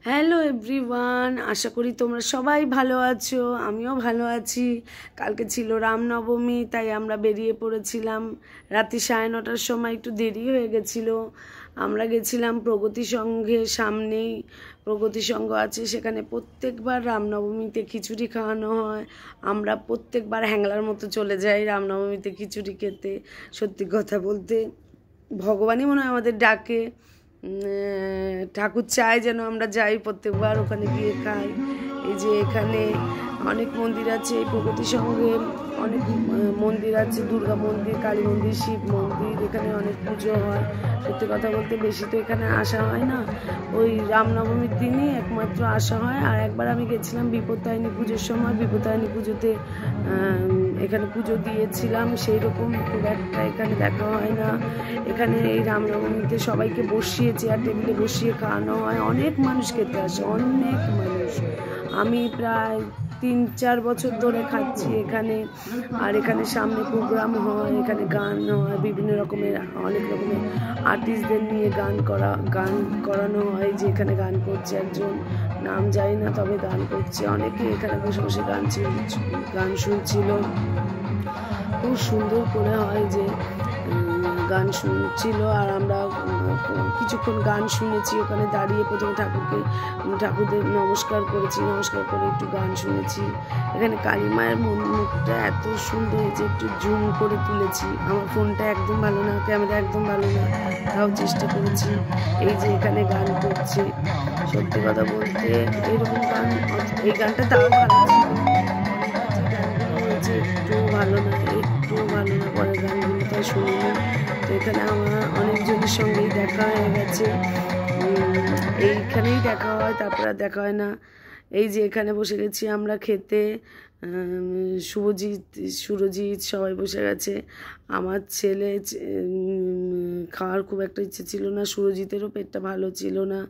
Hello everyone, আশা করি তোমরা সবাই ভালো আছো। আমিও ভালো আছি। কালকে ছিল রামনবমী, তাই আমরা বেরিয়ে পড়েছিলাম। রাত্রি 9:30টার সময়, একটু দেরি হয়ে গেছিলো। আমরা গেছিলাম প্রগতি সংঘের সামনেই প্রগতি সংঘ আছে, সেখানে প্রত্যেকবার রামনবমীতে খিচুড়ি খাওয়ানো হয়। আমরা প্রত্যেকবার হ্যাংলার মতো চলে যাই রামনবমীতে খিচুড়ি খেতে। সত্যি কথা বলতে ভগবানই মনে হয় আমাদের ডাকে, ঠাকুর চায় যেন আমরা যাই, প্রত্যেকবার ওখানে গিয়ে খাই। এই যে এখানে অনেক মন্দির আছে, এই প্রগতি সঙ্গে অনেক মন্দির আছে, দুর্গা মন্দির, কালী মন্দির, শিব মন্দির। এখানে অনেক পুজো হয়। সত্যি কথা বলতে বেশি তো এখানে আসা হয় না, ওই রামনবমীর দিনই একমাত্র আসা হয়। আর একবার আমি গেছিলাম বিপত্তারিণী পুজোর সময়। বিপত্তারিণী পুজোতে এখানে পুজো দিয়েছিলাম, সেই রকম খুব একটা এখানে দেখা হয় না। এখানে এই রামনবমীতে সবাইকে বসিয়ে চেয়ার টেবিলে বসিয়ে খাওয়ানো হয়। অনেক মানুষ খেতে আসে, অনেক মানুষ। আমি প্রায় 3-4 বছর ধরে খাচ্ছি এখানে। আর এখানে সামনে প্রোগ্রাম হয়, এখানে গান হয়, বিভিন্ন রকমের অনেক রকমের আর্টিস্টদের নিয়ে গান করানো হয়। যে এখানে গান করছে একজন, নাম জানি না, তবে গান করছে। অনেকে এখানে বসে বসে গান শুনছিল। খুব সুন্দর করে হয় যে গান শুনছিল, আর আমরা কিছুক্ষণ গান শুনেছি ওখানে দাঁড়িয়ে। প্রথমে ঠাকুরদের নমস্কার করেছি, নমস্কার করে একটু গান শুনেছি। এখানে কালী মায়ের মুখটা এত সুন্দর হয়েছে, একটু জুম করে তুলেছি। আমার ফোনটা একদম ভালো না, ক্যামেরা একদম ভালো না, তাও চেষ্টা করেছি। এই যে এখানে গান করছে, সত্যি কথা বলতে এরকম গান, এই গানটা তাও ভালো ছিল। একটু ভালো না, পরের গানগুলো তাই শুনিনি। তো এখানে আমার অনেকজনের সঙ্গেই দেখা হয়ে গেছে, এইখানেই দেখা হয়, তারপর আর দেখা হয় না। এই যে এখানে বসে গেছি আমরা খেতে, সুরজিৎ সবাই বসে গেছে। আমার ছেলে খাওয়ার খুব একটা ইচ্ছে ছিল না, সুরজিতেরও পেটটা ভালো ছিল না।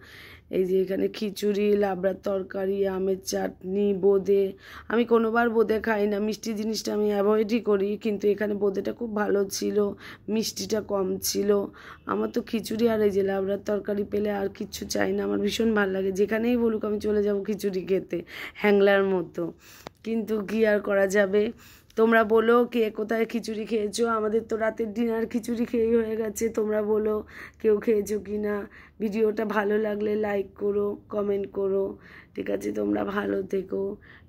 এই যে এখানে খিচুড়ি, লাবড়ার তরকারি, আমের চাটনি, বোঁদে। আমি কোনোবার বোঁদে খাই না, মিষ্টি জিনিসটা আমি অ্যাভয়েডই করি, কিন্তু এখানে বোঁদেটা খুব ভালো ছিল, মিষ্টিটা কম ছিল। আমার তো খিচুড়ি আর এই যে লাবড়ার তরকারি পেলে আর কিচ্ছু চাই না। আমার ভীষণ ভালো লাগে, যেখানেই বলুক আমি চলে যাব খিচুড়ি খেতে, হ্যাংলার মতো। কিন্তু কী আর করা যাবে। তোমরা বলো কে কোথায় খিচুড়ি খেয়েছো। আমাদের তো রাতের ডিনার খিচুড়ি খেয়েই হয়ে গেছে। তোমরা বলো কেউ খেয়েছো কি না। ভিডিওটা ভালো লাগলে লাইক করো, কমেন্ট করো। ঠিক আছে, তোমরা ভালো থেকো।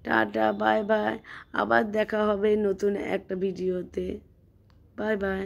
Tata, bye bye. আবার দেখা হবে নতুন একটা ভিডিওতে। Bye bye.